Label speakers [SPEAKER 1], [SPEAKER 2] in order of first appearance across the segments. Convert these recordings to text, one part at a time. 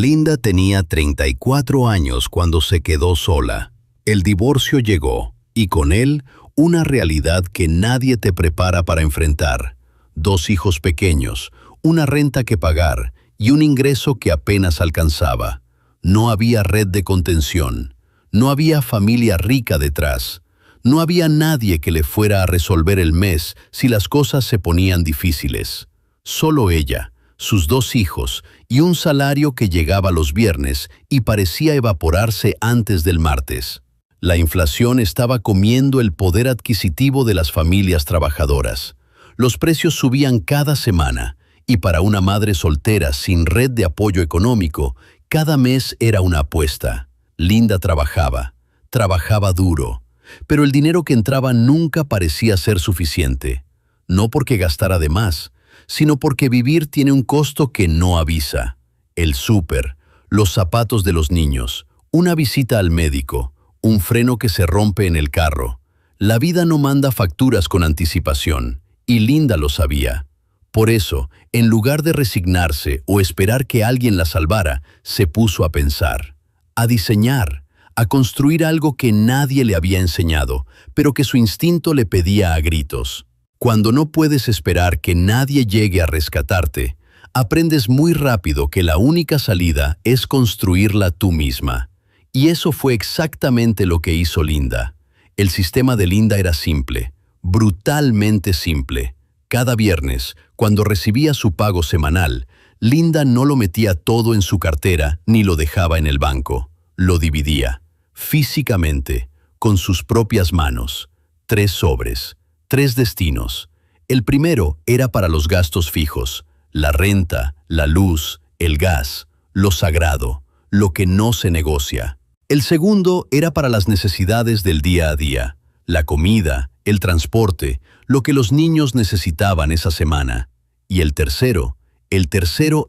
[SPEAKER 1] Linda tenía 34 años cuando se quedó sola. El divorcio llegó, y con él, una realidad que nadie te prepara para enfrentar. 2 hijos pequeños, una renta que pagar y un ingreso que apenas alcanzaba. No había red de contención, no había familia rica detrás, no había nadie que le fuera a resolver el mes si las cosas se ponían difíciles. Solo ella, sus 2 hijos y un salario que llegaba los viernes y parecía evaporarse antes del martes. La inflación estaba comiendo el poder adquisitivo de las familias trabajadoras. Los precios subían cada semana, y para una madre soltera sin red de apoyo económico, cada mes era una apuesta. Linda trabajaba duro, pero el dinero que entraba nunca parecía ser suficiente. No porque gastara de más, sino porque vivir tiene un costo que no avisa. El súper, los zapatos de los niños, una visita al médico, un freno que se rompe en el carro. La vida no manda facturas con anticipación, y Linda lo sabía. Por eso, en lugar de resignarse o esperar que alguien la salvara, se puso a pensar, a diseñar, a construir algo que nadie le había enseñado, pero que su instinto le pedía a gritos. Cuando no puedes esperar que nadie llegue a rescatarte, aprendes muy rápido que la única salida es construirla tú misma. Y eso fue exactamente lo que hizo Linda. El sistema de Linda era simple, brutalmente simple. Cada viernes, cuando recibía su pago semanal, Linda no lo metía todo en su cartera ni lo dejaba en el banco. Lo dividía, físicamente, con sus propias manos. 3 sobres, 3 destinos. El primero era para los gastos fijos, la renta, la luz, el gas, lo sagrado, lo que no se negocia. El segundo era para las necesidades del día a día, la comida, el transporte, lo que los niños necesitaban esa semana. Y el tercero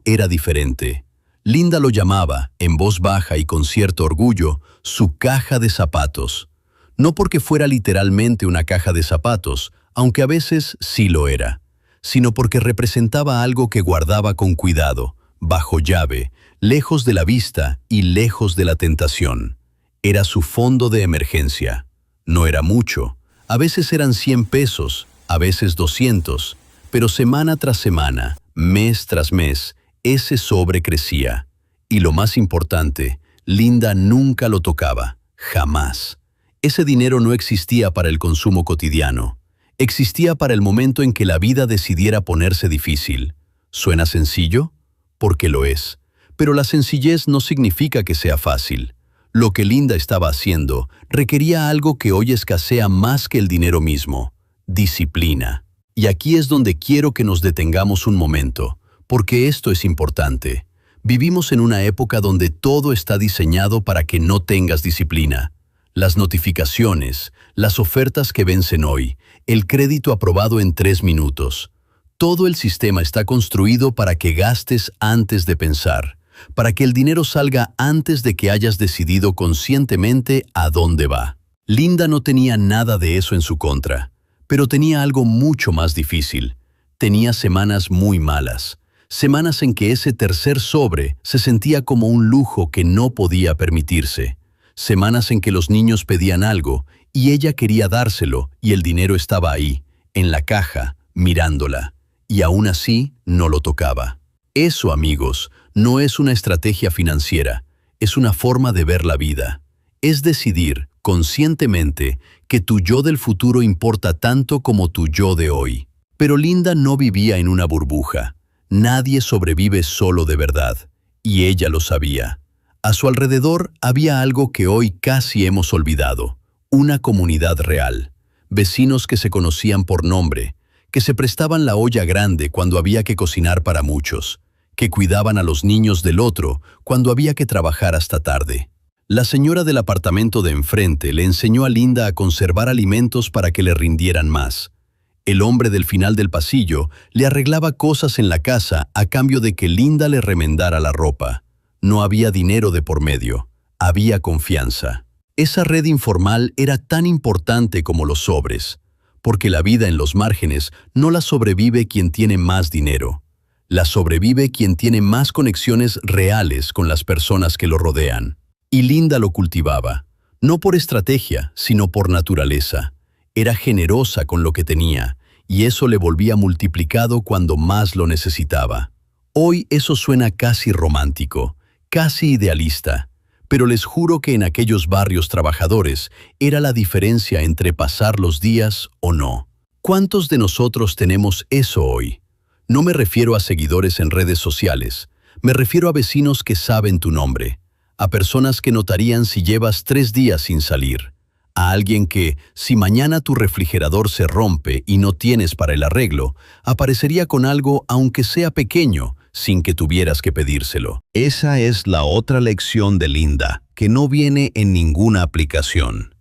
[SPEAKER 1] era diferente. Linda lo llamaba, en voz baja y con cierto orgullo, su caja de zapatos. No porque fuera literalmente una caja de zapatos, aunque a veces sí lo era, sino porque representaba algo que guardaba con cuidado, bajo llave, lejos de la vista y lejos de la tentación. Era su fondo de emergencia. No era mucho, a veces eran 100 pesos, a veces 200, pero semana tras semana, mes tras mes, ese sobre crecía. Y lo más importante, Linda nunca lo tocaba, jamás. Ese dinero no existía para el consumo cotidiano. Existía para el momento en que la vida decidiera ponerse difícil. ¿Suena sencillo? Porque lo es. Pero la sencillez no significa que sea fácil. Lo que Linda estaba haciendo requería algo que hoy escasea más que el dinero mismo: disciplina. Y aquí es donde quiero que nos detengamos un momento, porque esto es importante. Vivimos en una época donde todo está diseñado para que no tengas disciplina. Las notificaciones, las ofertas que vencen hoy, el crédito aprobado en 3 minutos. Todo el sistema está construido para que gastes antes de pensar, para que el dinero salga antes de que hayas decidido conscientemente a dónde va. Linda no tenía nada de eso en su contra, pero tenía algo mucho más difícil. Tenía semanas muy malas, semanas en que ese tercer sobre se sentía como un lujo que no podía permitirse. Semanas en que los niños pedían algo y ella quería dárselo y el dinero estaba ahí, en la caja, mirándola, y aún así no lo tocaba. Eso, amigos, no es una estrategia financiera, es una forma de ver la vida. Es decidir, conscientemente, que tu yo del futuro importa tanto como tu yo de hoy. Pero Linda no vivía en una burbuja. Nadie sobrevive solo de verdad, y ella lo sabía. A su alrededor había algo que hoy casi hemos olvidado: una comunidad real. Vecinos que se conocían por nombre, que se prestaban la olla grande cuando había que cocinar para muchos, que cuidaban a los niños del otro cuando había que trabajar hasta tarde. La señora del apartamento de enfrente le enseñó a Linda a conservar alimentos para que le rindieran más. El hombre del final del pasillo le arreglaba cosas en la casa a cambio de que Linda le remendara la ropa. No había dinero de por medio, había confianza. Esa red informal era tan importante como los sobres, porque la vida en los márgenes no la sobrevive quien tiene más dinero. La sobrevive quien tiene más conexiones reales con las personas que lo rodean. Y Linda lo cultivaba, no por estrategia, sino por naturaleza. Era generosa con lo que tenía, y eso le volvía multiplicado cuando más lo necesitaba. Hoy eso suena casi romántico, casi idealista, pero les juro que en aquellos barrios trabajadores era la diferencia entre pasar los días o no. ¿Cuántos de nosotros tenemos eso hoy? No me refiero a seguidores en redes sociales, me refiero a vecinos que saben tu nombre, a personas que notarían si llevas 3 días sin salir, a alguien que, si mañana tu refrigerador se rompe y no tienes para el arreglo, aparecería con algo aunque sea pequeño, sin que tuvieras que pedírselo. Esa es la otra lección de Linda, que no viene en ninguna aplicación.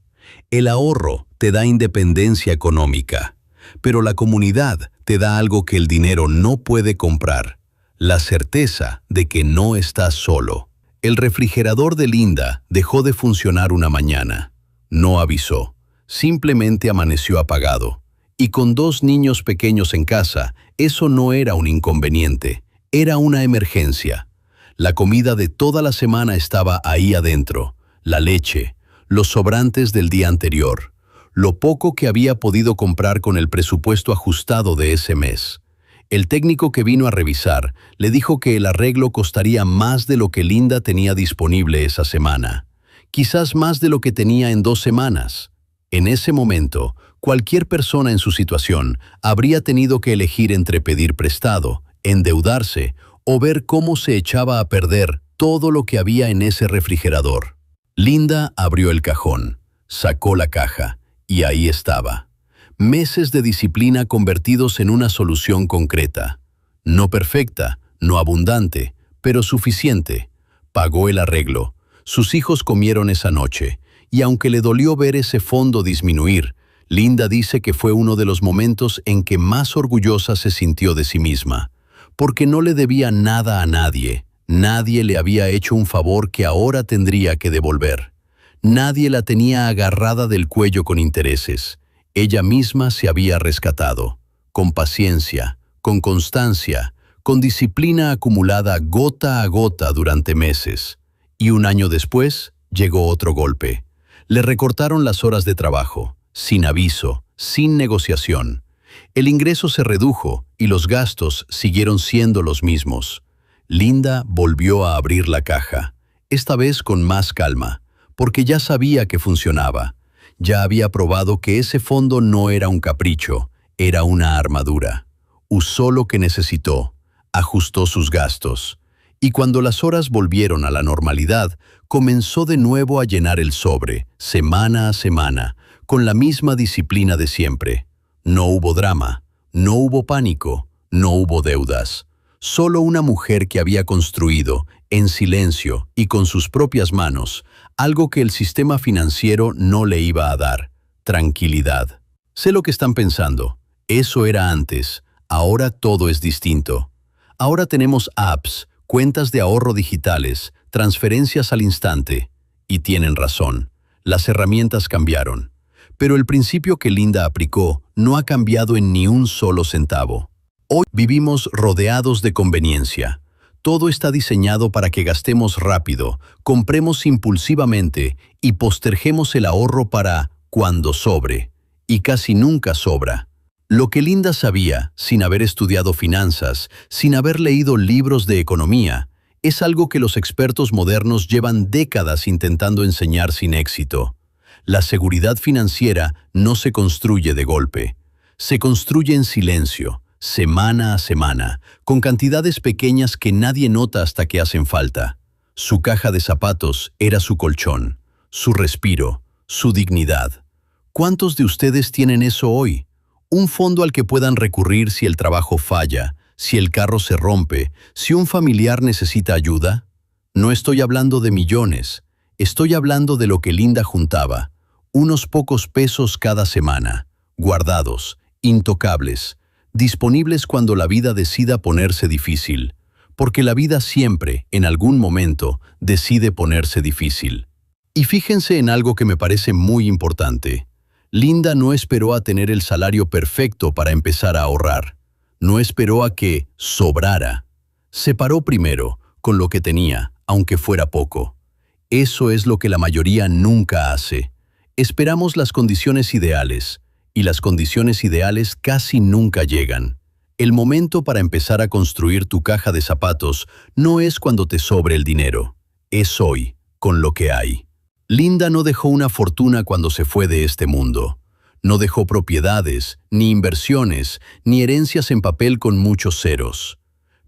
[SPEAKER 1] El ahorro te da independencia económica, pero la comunidad te da algo que el dinero no puede comprar, la certeza de que no estás solo. El refrigerador de Linda dejó de funcionar una mañana. No avisó, simplemente amaneció apagado. Y con 2 niños pequeños en casa, eso no era un inconveniente, era una emergencia. La comida de toda la semana estaba ahí adentro, la leche, los sobrantes del día anterior, lo poco que había podido comprar con el presupuesto ajustado de ese mes. El técnico que vino a revisar le dijo que el arreglo costaría más de lo que Linda tenía disponible esa semana, quizás más de lo que tenía en 2 semanas. En ese momento, cualquier persona en su situación habría tenido que elegir entre pedir prestado, endeudarse o ver cómo se echaba a perder todo lo que había en ese refrigerador. Linda abrió el cajón, sacó la caja y ahí estaba. Meses de disciplina convertidos en una solución concreta. No perfecta, no abundante, pero suficiente. Pagó el arreglo. Sus hijos comieron esa noche, y aunque le dolió ver ese fondo disminuir, Linda dice que fue uno de los momentos en que más orgullosa se sintió de sí misma, porque no le debía nada a nadie, nadie le había hecho un favor que ahora tendría que devolver. Nadie la tenía agarrada del cuello con intereses. Ella misma se había rescatado, con paciencia, con constancia, con disciplina acumulada gota a gota durante meses. Y 1 año después, llegó otro golpe. Le recortaron las horas de trabajo, sin aviso, sin negociación. El ingreso se redujo y los gastos siguieron siendo los mismos. Linda volvió a abrir la caja, esta vez con más calma, porque ya sabía que funcionaba. Ya había probado que ese fondo no era un capricho, era una armadura. Usó lo que necesitó, ajustó sus gastos. Y cuando las horas volvieron a la normalidad, comenzó de nuevo a llenar el sobre, semana a semana, con la misma disciplina de siempre. No hubo drama, no hubo pánico, no hubo deudas. Solo una mujer que había construido, en silencio y con sus propias manos, algo que el sistema financiero no le iba a dar: tranquilidad. Sé lo que están pensando. Eso era antes, ahora todo es distinto. Ahora tenemos apps, cuentas de ahorro digitales, transferencias al instante. Y tienen razón, las herramientas cambiaron. Pero el principio que Linda aplicó no ha cambiado en ni un solo centavo. Hoy vivimos rodeados de conveniencia. Todo está diseñado para que gastemos rápido, compremos impulsivamente y posterguemos el ahorro para cuando sobre. Y casi nunca sobra. Lo que Linda sabía, sin haber estudiado finanzas, sin haber leído libros de economía, es algo que los expertos modernos llevan décadas intentando enseñar sin éxito. La seguridad financiera no se construye de golpe. Se construye en silencio, semana a semana, con cantidades pequeñas que nadie nota hasta que hacen falta. Su caja de zapatos era su colchón, su respiro, su dignidad. ¿Cuántos de ustedes tienen eso hoy? Un fondo al que puedan recurrir si el trabajo falla, si el carro se rompe, si un familiar necesita ayuda. No estoy hablando de millones, estoy hablando de lo que Linda juntaba, unos pocos pesos cada semana, guardados, intocables, disponibles cuando la vida decida ponerse difícil, porque la vida siempre, en algún momento, decide ponerse difícil. Y fíjense en algo que me parece muy importante. Linda no esperó a tener el salario perfecto para empezar a ahorrar. No esperó a que sobrara. Se paró primero, con lo que tenía, aunque fuera poco. Eso es lo que la mayoría nunca hace. Esperamos las condiciones ideales, y las condiciones ideales casi nunca llegan. El momento para empezar a construir tu caja de zapatos no es cuando te sobre el dinero, es hoy, con lo que hay. Linda no dejó una fortuna cuando se fue de este mundo. No dejó propiedades, ni inversiones, ni herencias en papel con muchos ceros.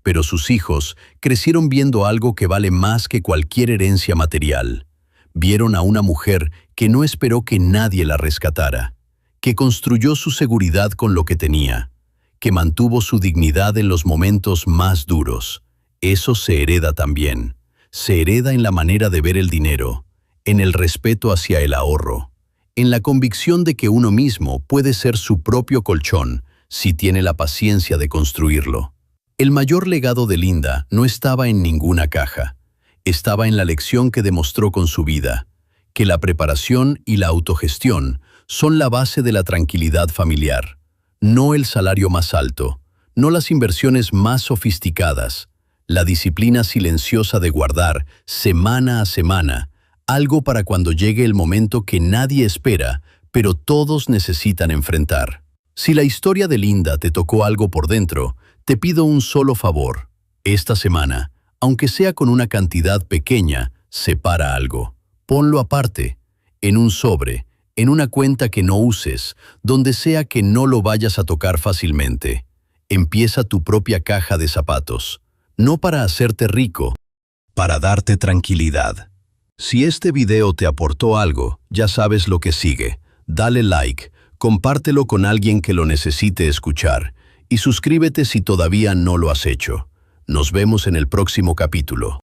[SPEAKER 1] Pero sus hijos crecieron viendo algo que vale más que cualquier herencia material. Vieron a una mujer que no esperó que nadie la rescatara, que construyó su seguridad con lo que tenía, que mantuvo su dignidad en los momentos más duros. Eso se hereda también. Se hereda en la manera de ver el dinero, en el respeto hacia el ahorro, en la convicción de que uno mismo puede ser su propio colchón si tiene la paciencia de construirlo. El mayor legado de Linda no estaba en ninguna caja. Estaba en la lección que demostró con su vida, que la preparación y la autogestión son la base de la tranquilidad familiar, no el salario más alto, no las inversiones más sofisticadas, la disciplina silenciosa de guardar, semana a semana, algo para cuando llegue el momento que nadie espera, pero todos necesitan enfrentar. Si la historia de Linda te tocó algo por dentro, te pido un solo favor. Esta semana, aunque sea con una cantidad pequeña, separa algo. Ponlo aparte, en un sobre, en una cuenta que no uses, donde sea que no lo vayas a tocar fácilmente. Empieza tu propia caja de zapatos. No para hacerte rico, para darte tranquilidad. Si este video te aportó algo, ya sabes lo que sigue. Dale like, compártelo con alguien que lo necesite escuchar y suscríbete si todavía no lo has hecho. Nos vemos en el próximo capítulo.